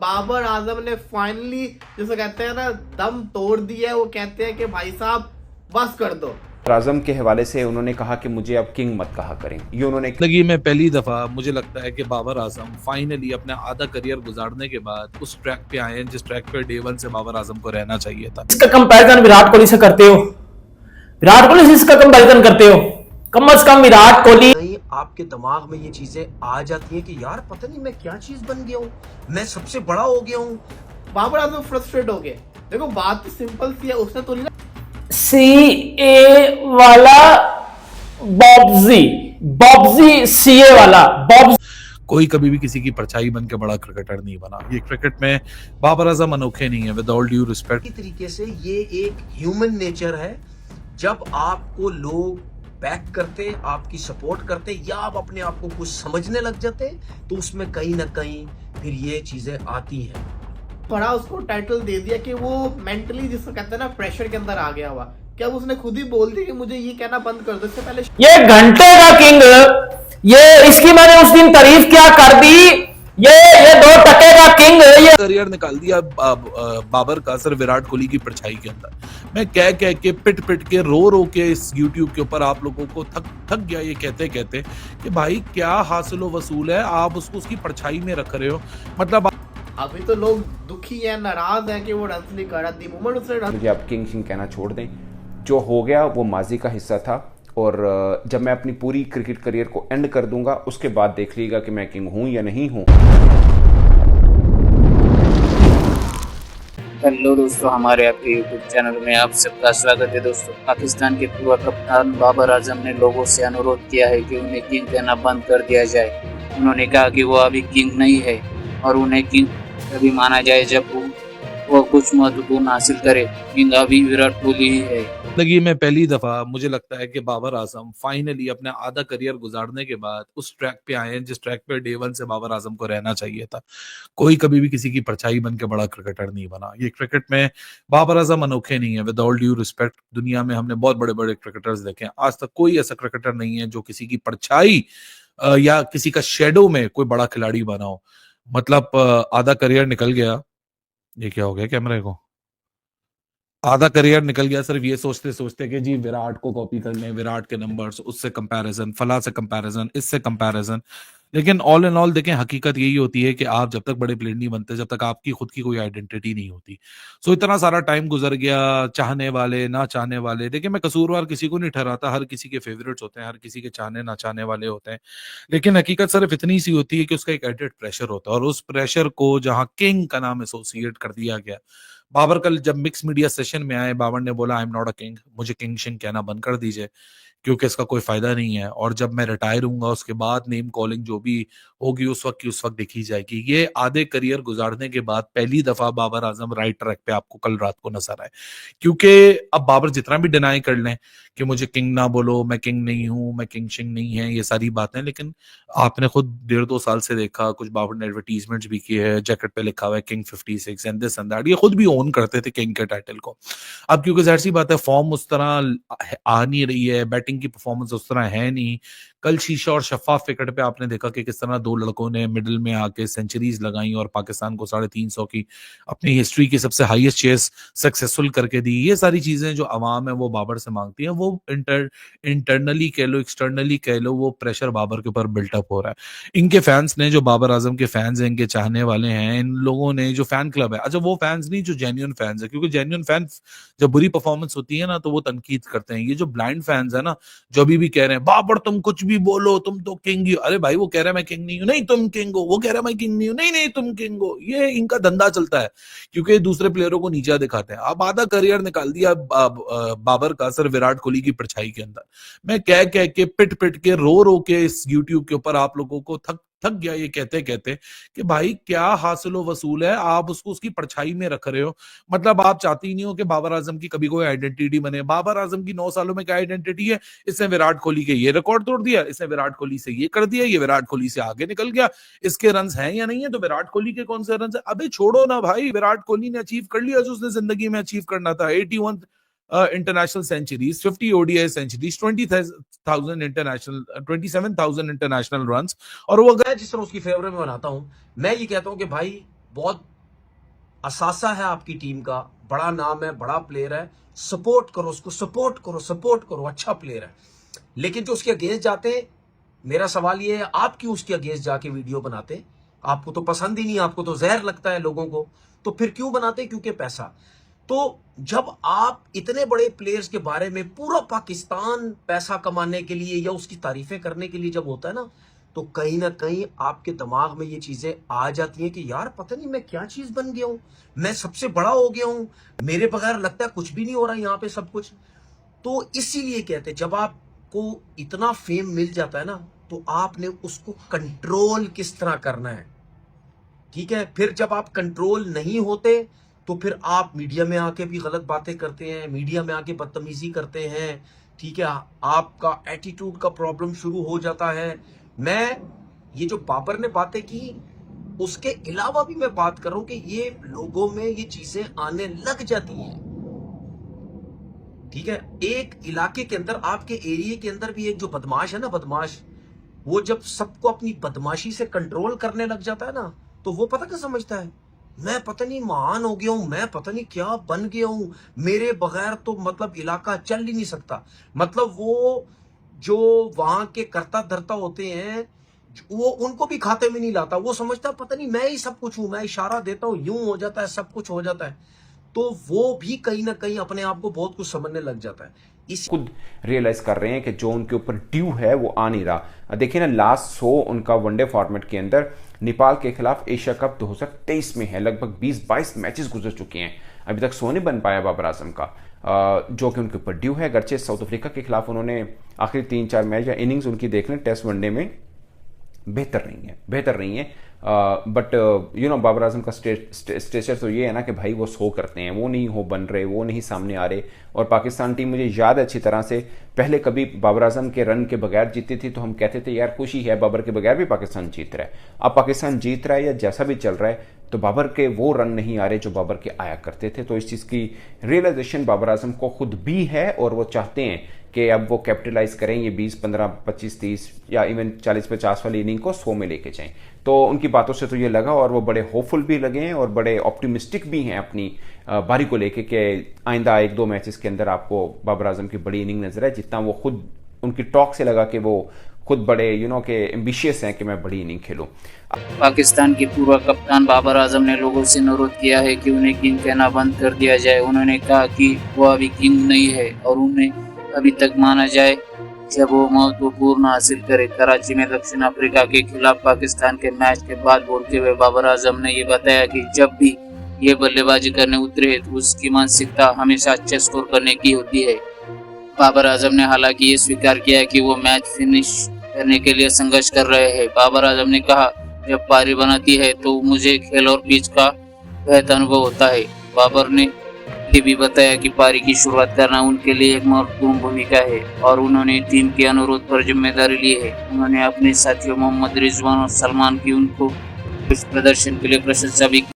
बाबर आजम ने फाइनली जिसे कहते हैं ना दम तोड़ दिया है। वो कहते हैं कि भाई साहब बस कर दो। आजम के हवाले से उन्होंने कहा कि मुझे अब किंग मत कहा करें। ये उन्होंने जिंदगी में पहली दफा मुझे लगता है कि बाबर आजम फाइनली अपना आधा करियर गुजारने के बाद उस ट्रैक पे आए हैं जिस ट्रैक पे डे वन से बाबर आजम को रहना चाहिए था। इसका कंपैरिजन विराट कोहली से करते हो, विराट कोहली से इसका कंपैरिजन करते हो, कम से कम विराट कोहली। नहीं, आपके दिमाग में ये चीजें आ जाती हैं कि यार पता नहीं मैं क्या चीज बन गया हूँ, मैं सबसे बड़ा हो गया हूँ। बाबर आजम फ्रस्ट्रेट हो गए। देखो बात तो सिंपल सी है, उसने तो सीए वाला बॉब्जी सीए वाला बॉब्स। कोई कभी भी किसी की परछाई बन के बड़ा क्रिकेटर नहीं बना। ये क्रिकेट में बाबर आजम अनोखे नहीं है, विद ऑल ड्यू रिस्पेक्ट। इस तरीके से ये एक ह्यूमन नेचर है, जब आपको लोग बैक करते, आपकी सपोर्ट करते, या आप अपने आप को कुछ समझने लग जाते, तो उसमें कहीं ना कहीं फिर ये चीजें आती हैं। बड़ा उसको टाइटल दे दिया कि वो मेंटली जिसको कहते हैं ना प्रेशर के अंदर आ गया हुआ। क्या उसने खुद ही बोल दिया कि मुझे ये कहना बंद कर दो। इससे पहले ये घंटे का किंग, ये इसकी मैंने उस दिन तारीफ क्या कर दी। ये 2 टके का किंग, ये करियर निकाल दिया बाबर का सिर्फ विराट कोहली की परछाई के अंदर। मैं कह के पिट के रो के इस YouTube के ऊपर आप लोगों को थक गया ये कहते कहते कि भाई क्या हासिल वसूल है, आप उसको उसकी परछाई में रख रहे हो। मतलब अभी तो लोग दुखी है, नाराज है कि वो रन नहीं कर रहा। दी मोमेंट उसने रन, मुझे अब किंग शिंग कहना छोड़ दें। जो हो गया वो माजी का हिस्सा था, और जब मैं अपनी पूरी क्रिकेट करियर को एंड कर दूंगा उसके बाद देख लीजिएगा कि मैं किंग हूं या नहीं हूं। हेलो दोस्तों, हमारे आपके यूट्यूब चैनल में आप सबका स्वागत है। दोस्तों, पाकिस्तान के पूर्व कप्तान बाबर आजम ने लोगों से अनुरोध किया है कि उन्हें किंग कहना बंद कर दिया जाए। उन्होंने कहा कि वो अभी किंग नहीं है और उन्हें किंग तभी माना जाए जब वो कुछ महत्वपूर्ण हासिल करे। किंग अभी विराट कोहली ही है। जिंदगी में पहली दफा मुझे लगता है कि बाबर आजम फाइनली अपना आधा करियर गुजारने के बाद उस ट्रैक पे आए हैं जिस ट्रैक पे डे वन से बाबर आजम को रहना चाहिए था। कोई कभी भी किसी की परछाई बन के बड़ा क्रिकेटर नहीं बना। ये क्रिकेट में बाबर आजम अनोखे नहीं है, विद ऑल ड्यू रिस्पेक्ट। दुनिया में हमने बहुत बड़े बड़े क्रिकेटर्स देखे हैं, आज तक कोई ऐसा क्रिकेटर नहीं है जो किसी की परछाई या किसी का शेडो में कोई बड़ा खिलाड़ी बना हो। मतलब आधा करियर निकल गया। ये क्या हो गया कैमरे को? आधा करियर निकल गया सिर्फ ये सोचते सोचते कि जी विराट को कॉपी करने, विराट के नंबर्स, उससे कंपैरिजन, फला से कंपैरिजन, इससे कंपैरिजन। लेकिन ऑल इन ऑल देखें, हकीकत यही होती है कि आप जब तक बड़े प्लेयर नहीं बनते, जब तक आपकी खुद की कोई आइडेंटिटी नहीं होती। सो इतना सारा टाइम गुजर गया, चाहने वाले ना चाहने वाले। देखिए, मैं कसूरवार किसी को नहीं ठहराता, हर किसी के फेवरेट्स होते हैं, हर किसी के चाहने ना चाहने वाले होते हैं। लेकिन हकीकत सिर्फ इतनी सी होती है कि उसका एक एडेड प्रेशर होता है, और उस प्रेशर को जहां किंग का नाम एसोसिएट कर दिया गया। बाबर कल जब मिक्स मीडिया सेशन में आए, बाबर ने बोला I am not a king, मुझे किंग शिंग कहना बंद कर दीजिए क्योंकि इसका कोई फायदा नहीं है, और जब मैं रिटायर हूंगा उसके बाद नेम कॉलिंग जो भी होगी उस वक्त की उस वक्त देखी जाएगी। ये आधे करियर गुजारने के बाद पहली दफा बाबर आजम राइट ट्रैक पे आपको कल रात को नजर आए। क्योंकि अब बाबर जितना भी डिनाई कर लें कि मुझे किंग ना बोलो, मैं किंग नहीं हूं, मैं किंग शिंग नहीं है, ये सारी बातें, लेकिन आपने खुद 1.5-2 साल से देखा, कुछ बाबर ने एडवर्टीजमेंट्स भी किए हैं, जैकेट पे लिखा हुआ है king 56 and this and that. ये खुद भी ओन करते थे किंग के टाइटल को। अब क्योंकि जाहिर सी बात है फॉर्म उस तरह आ नहीं रही है, बैटिंग की परफॉर्मेंस उस तरह है नहीं। कल शीशा और शफाफ विकेट पे आपने देखा कि किस तरह 2 लड़कों ने मिडिल में आके सेंचुरीज लगाई और पाकिस्तान को 350 की अपनी हिस्ट्री की सबसे हाईएस्ट चेस सक्सेसफुल करके दी। ये सारी चीजें जो अवाम है वो बाबर से मांगती है, वो इंटरनली कह लो, एक्सटर्नली कह लो, वो प्रेशर बाबर के ऊपर बिल्टअप हो रहा है। इनके फैंस ने, जो बाबर आजम के फैंस हैं, इनके चाहने वाले हैं, इन लोगों ने जो फैन क्लब है, अच्छा वो फैंस नहीं जो जेन्युइन फैंस है, क्योंकि जेन्युइन फैंस जब बुरी परफॉर्मेंस होती है ना तो वो तनकीद करते हैं। ये जो ब्लाइंड फैंस है ना, जो अभी भी कह रहे हैं बाबर तुम कुछ भी बोलो, तुम तो किंग ही हो। अरे भाई, वो कह रहा है मैं किंग नहीं हूं, नहीं तुम किंग हो। वो कह रहा है मैं किंग नहीं हूं, नहीं नहीं तुम किंग हो। ये इनका धंधा चलता है क्योंकि दूसरे प्लेयरों को नीचा दिखाते हैं। अब आधा करियर निकाल दिया बाबर का सिर्फ विराट कोहली की परछाई के अंदर। मैं कह के पिट के रो के इस YouTube के ऊपर आप लोगों को थक गया ये कहते कहते कि भाई क्या हासिल वसूल है, आप उसको उसकी परछाई में रख रहे हो। मतलब आप चाहती ही नहीं हो कि बाबर आजम की कभी कोई आइडेंटिटी बने। बाबर आजम की 9 सालों में क्या आइडेंटिटी है? इसने विराट कोहली के ये रिकॉर्ड तोड़ दिया, इसने विराट कोहली से ये कर दिया, ये विराट कोहली से आगे निकल गया, इसके रन्स हैं या नहीं है, तो विराट कोहली के कौन से रन्स है? अबे छोड़ो ना भाई, विराट कोहली ने अचीव कर लिया जो उसने जिंदगी में अचीव करना था। 81 international centuries, 50 ODI centuries, 27,000 international runs, और वो मैं जिस तरह उसकी फेवर में बनाता हूँ, मैं ये कहता हूँ कि भाई बहुत असासा है आपकी टीम का, बड़ा नाम है, बड़ा प्लेयर है, सपोर्ट करो उसको, सपोर्ट करो, सपोर्ट करो, अच्छा प्लेयर है। लेकिन जो उसके अगेंस्ट जाते हैं, मेरा सवाल ये है, आप क्यों उसके अगेंस्ट जाके वीडियो बनाते? आपको तो पसंद ही नहीं, आपको तो जहर लगता है लोगों को, तो फिर क्यों बनाते? क्योंकि पैसा। तो जब आप इतने बड़े प्लेयर्स के बारे में पूरा पाकिस्तान पैसा कमाने के लिए या उसकी तारीफें करने के लिए जब होता है ना, तो कहीं ना कहीं आपके दिमाग में ये चीजें आ जाती हैं कि यार पता नहीं मैं क्या चीज बन गया हूं, मैं सबसे बड़ा हो गया हूं, मेरे बगैर लगता है कुछ भी नहीं हो रहा यहाँ पे सब कुछ। तो इसीलिए कहते हैं जब आपको इतना फेम मिल जाता है ना, तो आपने उसको कंट्रोल किस तरह करना है, ठीक है। फिर जब आप कंट्रोल नहीं होते तो फिर आप मीडिया में आके भी गलत बातें करते हैं, मीडिया में आके बदतमीजी करते हैं, ठीक है। आपका एटीट्यूड का प्रॉब्लम शुरू हो जाता है। मैं ये जो बाबर ने बातें की, उसके अलावा भी मैं बात कर रहा हूं कि ये लोगों में ये चीजें आने लग जाती हैं, ठीक है। एक इलाके के अंदर, आपके एरिया के अंदर भी एक जो बदमाश है ना, बदमाश, वो जब सबको अपनी बदमाशी से कंट्रोल करने लग जाता है ना, तो वो पता क्या समझता है, मैं पता नहीं महान हो गया हूं, मैं पता नहीं क्या बन गया हूं, मेरे बगैर तो मतलब इलाका चल ही नहीं सकता। मतलब वो जो वहां के करता धरता होते हैं, वो उनको भी खाते में नहीं लाता, वो समझता पता नहीं मैं ही सब कुछ हूं, मैं इशारा देता हूं यूं हो जाता है, सब कुछ हो जाता है। तो वो भी कहीं ना कहीं अपने आप को बहुत कुछ समझने लग जाता है। इस खुद रियलाइज कर रहे हैं कि जो उनके ऊपर ड्यू है वो आ नहीं रहा। देखिए ना, लास्ट 100 उनका वनडे फॉर्मेट के अंदर नेपाल के खिलाफ एशिया कप 2023 में है, लगभग 20-22 मैचेस गुजर चुके हैं, अभी तक 100 नहीं बन पाया बाबर आजम का, जो कि उनके ऊपर ड्यू है। अगरचे साउथ अफ्रीका के खिलाफ उन्होंने आखिरी 3-4 मैच या इनिंग्स उनकी देख लें टेस्ट वनडे में बेहतर नहीं है, but you know Babar Azam का स्टेचर तो ये है ना कि भाई वो 100 करते हैं, वो नहीं हो बन रहे, वो नहीं सामने आ रहे। और पाकिस्तान टीम, मुझे याद है अच्छी तरह से, पहले कभी बाबर आजम के रन के बगैर जीती थी तो हम कहते थे यार खुशी है, बाबर के बगैर भी पाकिस्तान जीत रहा है। अब पाकिस्तान जीत रहा है या जैसा भी चल रहा है, तो बाबर के वो रन नहीं आ रहे जो बाबर के आया करते थे। तो इस चीज़ की रियलाइजेशन बाबर आजम को खुद भी है और वो चाहते हैं कि अब वो कैपिटलाइज करें, ये 20, 15, 25, 30 या इवन 40-50 वाली इनिंग को 100 में लेके जाएं। तो उनकी बातों से तो ये लगा, और वो बड़े होपफुल भी लगे हैं और बड़े ऑप्टिमिस्टिक भी हैं अपनी बारी को लेके कि आइंदा 1-2 मैचेस के अंदर आपको बाबर आजम की बड़ी इनिंग नजर है, जितना वो खुद उनकी टॉक से लगा कि वो खुद बड़े के एम्बिशियस हैं कि मैं बड़ी इनिंग खेलूं। पाकिस्तान के पूर्व कप्तान बाबर आजम ने लोगों से अनुरोध किया है कि उन्हें किंग कहना बंद कर दिया जाए। उन्होंने कहा कि वो अभी किंग नहीं है और उन्हें अभी तक माना जाए जब वो महत्वपूर्ण हासिल करे। कराची में दक्षिण अफ्रीका के खिलाफ पाकिस्तान के मैच के बाद बोलते हुए बाबर आजम ने ये बताया कि जब भी ये बल्लेबाजी करने उतरे तो उसकी मानसिकता हमेशा अच्छा स्कोर करने की होती है। बाबर आजम ने हालांकि ये स्वीकार किया कि वो मैच फिनिश करने के लिए संघर्ष कर रहे हैं। बाबर आजम ने कहा, जब पारी बनाती है तो मुझे खेल और पिच का बेहतर अनुभव होता है। बाबर ने ये भी बताया कि पारी की शुरुआत करना उनके लिए एक महत्वपूर्ण भूमिका है और उन्होंने टीम के अनुरोध पर जिम्मेदारी ली है। उन्होंने अपने साथियों मोहम्मद रिजवान और सलमान की उनको प्रदर्शन के लिए प्रशंसा भी की।